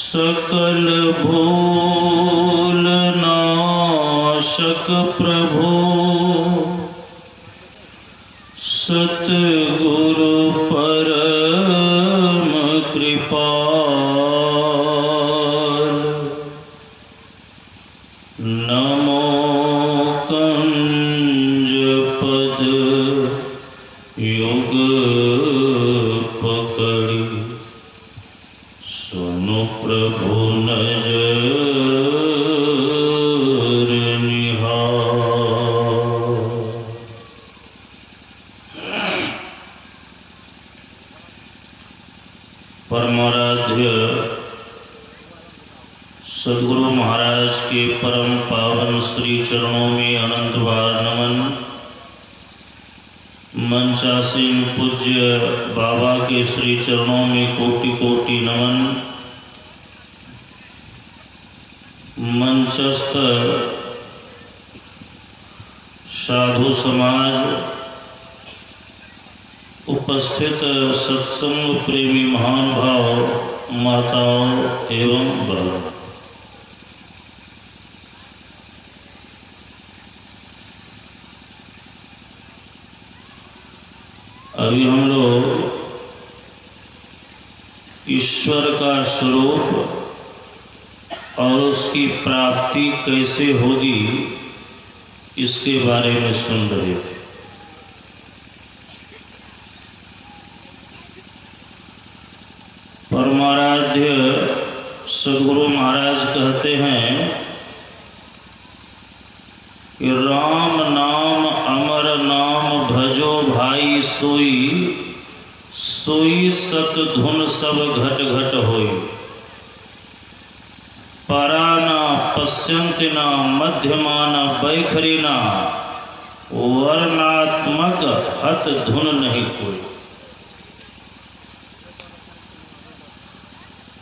सकल भूल नाशक प्रभु सतगुरु परम कृपाल। नमो कंज पद युग पकड़ी सुनो प्रभु नजर निहार। परमाराध्य सद्गुरु महाराज के परम पावन श्री चरणों में अनंत बार नमन। मंचासीन पूज्य बाबा के श्री चरणों में कोटि कोटि नमन। मंचस्थ साधु समाज, उपस्थित सत्संग प्रेमी महानुभाव, माताओं एवं बहनों, अभी हम लोग ईश्वर का स्वरूप और उसकी प्राप्ति कैसे होगी इसके बारे में सुन रहे थे। परमाराध्य सद्गुरु महाराज कहते हैं कि राम नाम अमर नाम भजो भाई सोई, सोई सत धुन सब घट घट होई। पराना पश्यंतिना मध्यमाना बैखरीना, वर्णात्मक हत धुन नहीं कोई।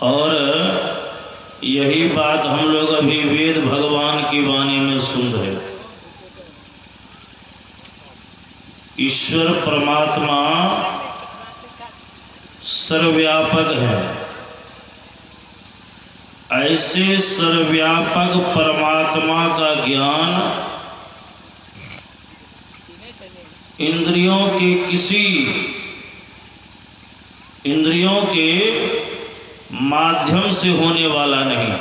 और यही बात हम लोग अभी वेद भगवान की वाणी में सुन रहे थे। ईश्वर परमात्मा सर्वव्यापक है। ऐसे सर्वव्यापक परमात्मा का ज्ञान इंद्रियों के माध्यम से होने वाला नहीं।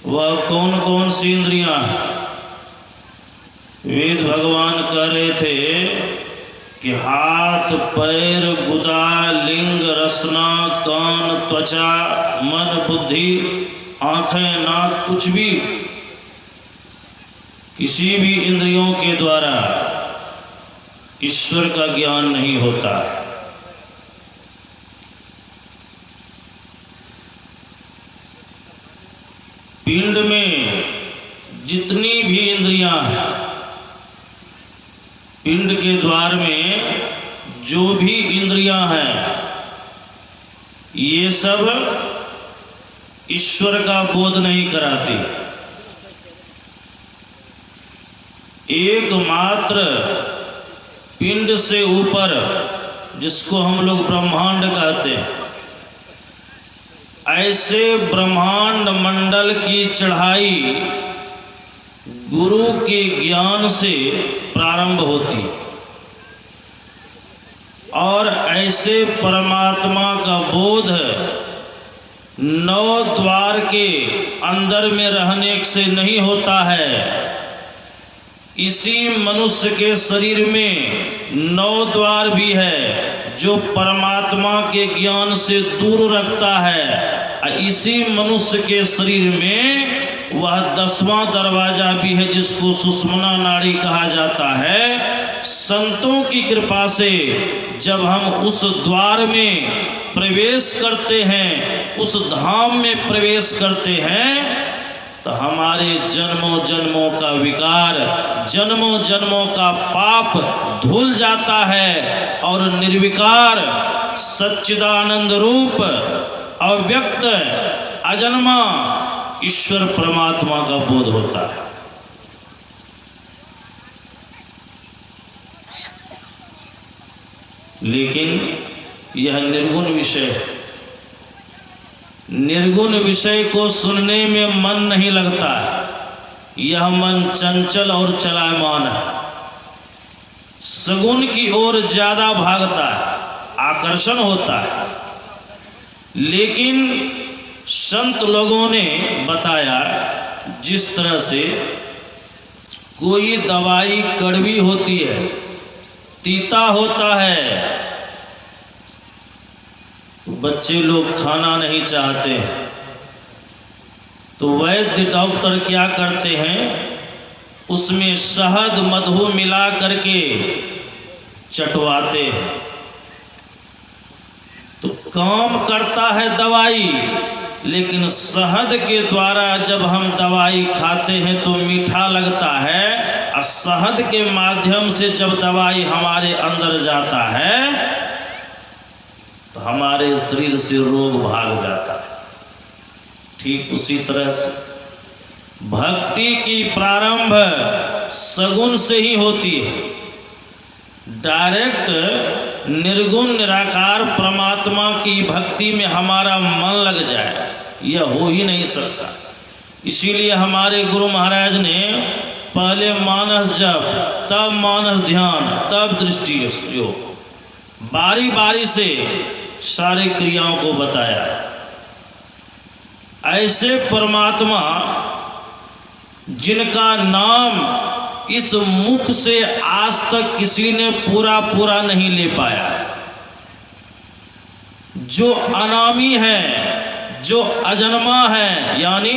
वह कौन कौन सी इंद्रियां हैं? वेद भगवान कह रहे थे कि हाथ पैर गुदा लिंग रसना कान त्वचा मन बुद्धि आंखें नाक, कुछ भी किसी भी इंद्रियों के द्वारा ईश्वर का ज्ञान नहीं होता है। पिंड में जितनी भी इंद्रियां हैं, पिंड के द्वार में जो भी इंद्रियां हैं, ये सब ईश्वर का बोध नहीं कराती। एकमात्र पिंड से ऊपर, जिसको हम लोग ब्रह्मांड कहते हैं, ऐसे ब्रह्मांड मंडल की चढ़ाई गुरु के ज्ञान से प्रारंभ होती और ऐसे परमात्मा का बोध 9 द्वार के अंदर में रहने से नहीं होता है। इसी मनुष्य के शरीर में 9 द्वार भी है जो परमात्मा के ज्ञान से दूर रखता है। इसी मनुष्य के शरीर में वह 10वां दरवाजा भी है जिसको सुषुम्ना नाड़ी कहा जाता है। संतों की कृपा से जब हम उस द्वार में प्रवेश करते हैं, उस धाम में प्रवेश करते हैं, तो हमारे जन्मों जन्मों का विकार, जन्मों जन्मों का पाप धुल जाता है और निर्विकार सच्चिदानंद रूप अव्यक्त अजन्मा ईश्वर परमात्मा का बोध होता है। लेकिन यह निर्गुण विषय है। निर्गुण विषय को सुनने में मन नहीं लगता है, यह मन चंचल और चलायमान है, सगुण की ओर ज्यादा भागता है, आकर्षण होता है। लेकिन संत लोगों ने बताया जिस तरह से कोई दवाई कड़वी होती है, तीता होता है, तो बच्चे लोग खाना नहीं चाहते, तो वैद्य डॉक्टर क्या करते हैं, उसमें शहद मधु मिला करके चटवाते हैं, तो काम करता है दवाई। लेकिन शहद के द्वारा जब हम दवाई खाते हैं तो मीठा लगता है, और शहद के माध्यम से जब दवाई हमारे अंदर जाता है तो हमारे शरीर से रोग भाग जाता है। ठीक उसी तरह से भक्ति की प्रारंभ सगुण से ही होती है। डायरेक्ट निर्गुण निराकार परमात्मा की भक्ति में हमारा मन लग जाए, यह हो ही नहीं सकता। इसीलिए हमारे गुरु महाराज ने पहले मानस जप, तब मानस ध्यान, तब दृष्टि योग, बारी बारी से सारी क्रियाओं को बताया। ऐसे परमात्मा जिनका नाम इस मुख से आज तक किसी ने पूरा नहीं ले पाया, जो अनामी है, जो अजन्मा है, यानी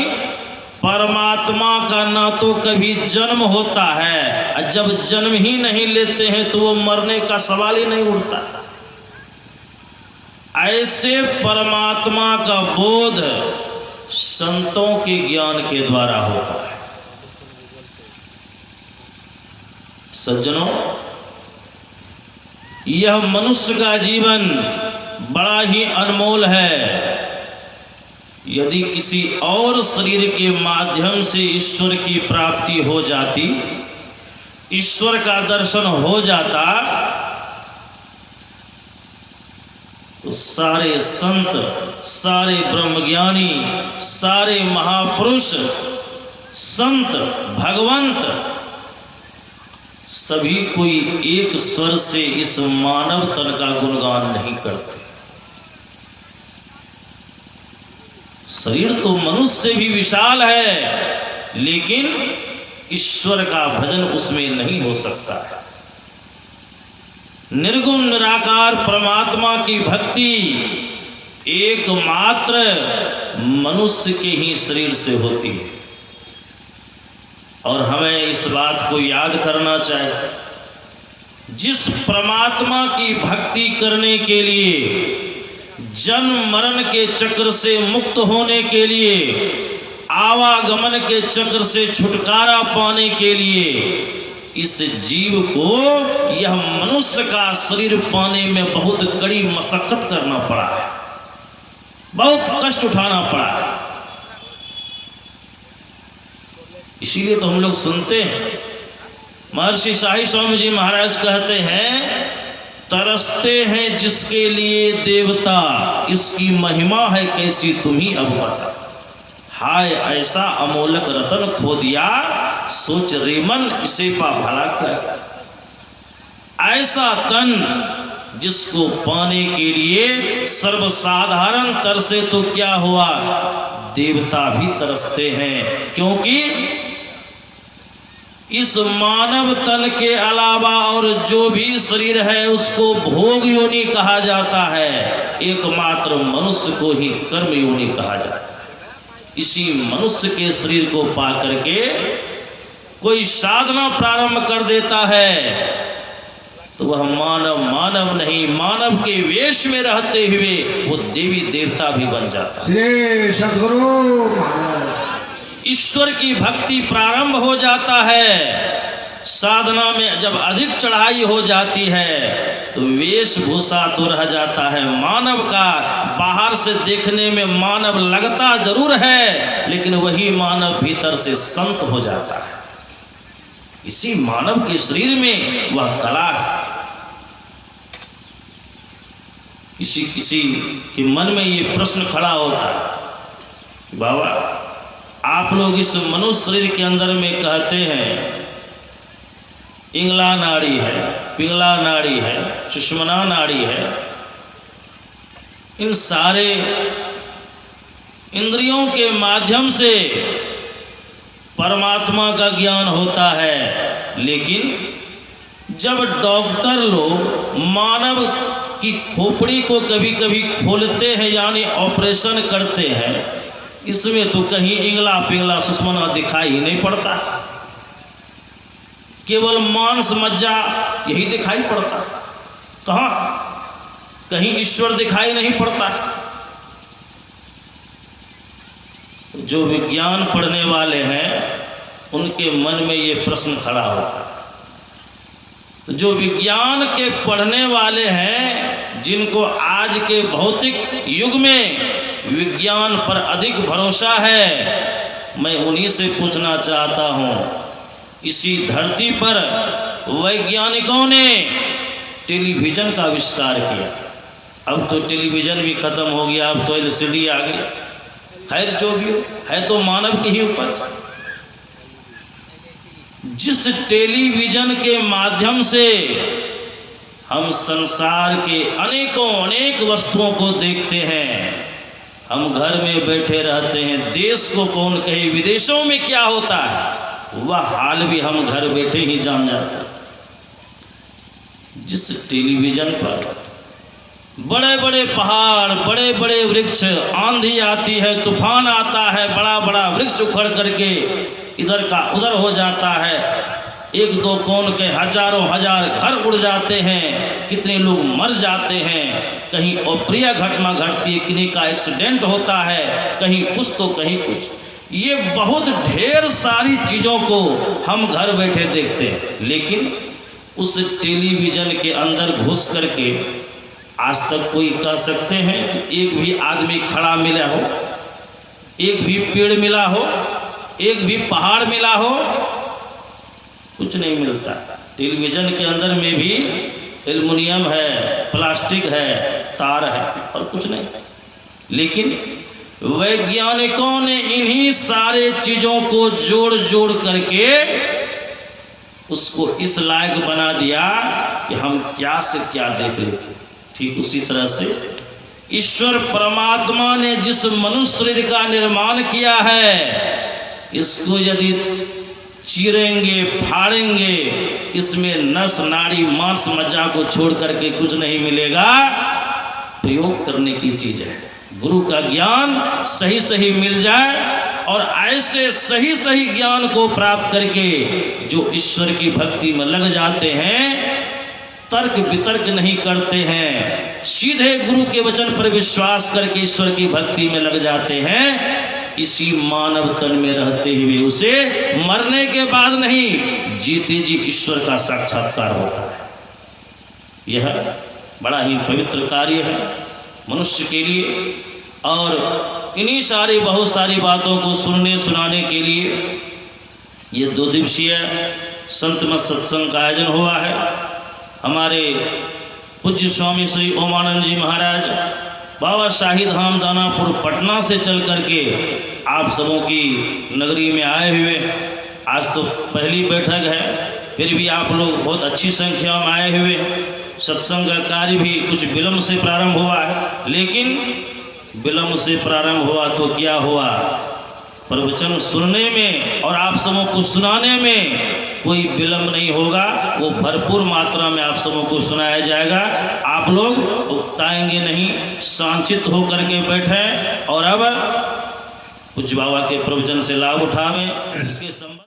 परमात्मा का ना तो कभी जन्म होता है, और जब जन्म ही नहीं लेते हैं तो वो मरने का सवाल ही नहीं उठता। ऐसे परमात्मा का बोध संतों के ज्ञान के द्वारा होता है। सज्जनों, यह मनुष्य का जीवन बड़ा ही अनमोल है। यदि किसी और शरीर के माध्यम से ईश्वर की प्राप्ति हो जाती, ईश्वर का दर्शन हो जाता, तो सारे संत, सारे ब्रह्मज्ञानी, सारे महापुरुष, संत, भगवंत सभी कोई एक स्वर से इस मानव तन का गुणगान नहीं करते। शरीर तो मनुष्य से भी विशाल है, लेकिन ईश्वर का भजन उसमें नहीं हो सकता है। निर्गुण निराकार परमात्मा की भक्ति एकमात्र मनुष्य के ही शरीर से होती है। और हमें इस बात को याद करना चाहिए, जिस परमात्मा की भक्ति करने के लिए, जन्म मरण के चक्र से मुक्त होने के लिए, आवागमन के चक्र से छुटकारा पाने के लिए, इस जीव को यह मनुष्य का शरीर पाने में बहुत कड़ी मशक्कत करना पड़ा है, बहुत कष्ट उठाना पड़ा है। इसीलिए तो हम लोग सुनते हैं, महर्षि शाही स्वामी जी महाराज कहते हैं, तरसते हैं जिसके लिए देवता, इसकी महिमा है कैसी तुम्ही अब बता। हाय ऐसा अमोलक रतन खो दिया, सोच रे मन इसे पा भला क्या। ऐसा तन जिसको पाने के लिए सर्वसाधारण तरसे तो क्या हुआ, देवता भी तरसते हैं। क्योंकि इस मानव तन के अलावा और जो भी शरीर है उसको भोग योनि कहा जाता है, एकमात्र मनुष्य को ही कर्म योनि कहा जाता है। इसी मनुष्य के शरीर को पा करके कोई साधना प्रारंभ कर देता है तो वह मानव नहीं, मानव के वेश में रहते हुए वो देवी देवता भी बन जाता है। श्री सद्गुरु ईश्वर की भक्ति प्रारंभ हो जाता है। साधना में जब अधिक चढ़ाई हो जाती है तो वेशभूषा तो रह जाता है मानव का। बाहर से देखने में मानव लगता जरूर है, लेकिन वही मानव भीतर से संत हो जाता है। इसी मानव के शरीर में वह कला है। किसी के मन में ये प्रश्न खड़ा होता है, बाबा आप लोग इस मनुष्य शरीर के अंदर में कहते हैं इंगला नाड़ी है, पिंगला नाड़ी है, सुषुम्ना नाड़ी है, इन सारे इंद्रियों के माध्यम से परमात्मा का ज्ञान होता है। लेकिन जब डॉक्टर लोग मानव की खोपड़ी को कभी कभी खोलते हैं यानी ऑपरेशन करते हैं, इसमें तो कहीं इंगला पिंगला सुषुम्ना दिखाई नहीं पड़ता, केवल मांस मज्जा यही दिखाई पड़ता। कहाँ कहीं ईश्वर दिखाई नहीं पड़ता। जो विज्ञान पढ़ने वाले हैं उनके मन में ये प्रश्न खड़ा होता है। तो जो विज्ञान के पढ़ने वाले हैं, जिनको आज के भौतिक युग में विज्ञान पर अधिक भरोसा है, मैं उन्हीं से पूछना चाहता हूँ, इसी धरती पर वैज्ञानिकों ने टेलीविज़न का आविष्कार किया। अब तो टेलीविज़न भी ख़त्म हो गया, अब तो एलसीडी आ गई। खैर जो भी हो, है तो मानव की ही उपज। जिस टेलीविज़न के माध्यम से हम संसार के अनेक वस्तुओं को देखते हैं, हम घर में बैठे रहते हैं, देश को कौन कहे विदेशों में क्या होता है वह हाल भी हम घर बैठे ही जान जाते हैं। जिस टेलीविज़न पर बड़े बड़े पहाड़, बड़े बड़े वृक्ष, आंधी आती है, तूफान आता है, बड़ा बड़ा वृक्ष उखड़ करके इधर का उधर हो जाता है, एक दो कौन के हजारों हजार घर उड़ जाते हैं, कितने लोग मर जाते हैं, कहीं अप्रिय घटना घटती है, किन्हीं का एक्सीडेंट होता है, कहीं कुछ तो कहीं कुछ। ये बहुत ढेर सारी चीज़ों को हम घर बैठे देखते हैं। लेकिन उस टेलीविज़न के अंदर घुस करके आज तक कोई कह सकते हैं कि एक भी आदमी खड़ा मिला हो, एक भी पेड़ मिला हो, एक भी पहाड़ मिला हो? कुछ नहीं मिलता। टेलीविज़न के अंदर में भी एल्युमिनियम है, प्लास्टिक है, तार है और कुछ नहीं। लेकिन वैज्ञानिकों ने इन्हीं सारे चीज़ों को जोड़ करके उसको इस लायक बना दिया कि हम क्या से क्या देख लेते। ठीक उसी तरह से ईश्वर परमात्मा ने जिस मनुष्य शरीर का निर्माण किया है, इसको यदि चीरेंगे, फाड़ेंगे, इसमें नस नाड़ी मांस मज्जा को छोड़ करके कुछ नहीं मिलेगा। प्रयोग करने की चीज़ है। गुरु का ज्ञान सही सही मिल जाए और ऐसे सही सही ज्ञान को प्राप्त करके जो ईश्वर की भक्ति में लग जाते हैं, तर्क वितर्क नहीं करते हैं, सीधे गुरु के वचन पर विश्वास करके ईश्वर की भक्ति में लग जाते हैं, इसी मानव तन में रहते हुए उसे मरने के बाद नहीं, जीते जी ईश्वर का साक्षात्कार होता है। यह बड़ा ही पवित्र कार्य है मनुष्य के लिए। और इन्हीं सारी बहुत सारी बातों को सुनने सुनाने के लिए ये 2 दिवसीय संत मत सत्संग का आयोजन हुआ है। हमारे पूज्य स्वामी श्री ओमानंद जी महाराज बाबा शाही धाम दानापुर पटना से चल करके आप सबों की नगरी में आए हुए। आज तो पहली बैठक है, फिर भी आप लोग बहुत अच्छी संख्या में आए हुए। सत्संग का कार्य भी कुछ विलम्ब से प्रारंभ हुआ है, लेकिन विलम्ब से प्रारंभ हुआ तो क्या हुआ, प्रवचन सुनने में और आप सबों को सुनाने में कोई विलम्ब नहीं होगा। वो भरपूर मात्रा में आप सबों को सुनाया जाएगा। आप लोग उकताएंगे नहीं, शांचित होकर के बैठें और अब पूज्य बाबा के प्रवचन से लाभ उठावें। इसके संबंध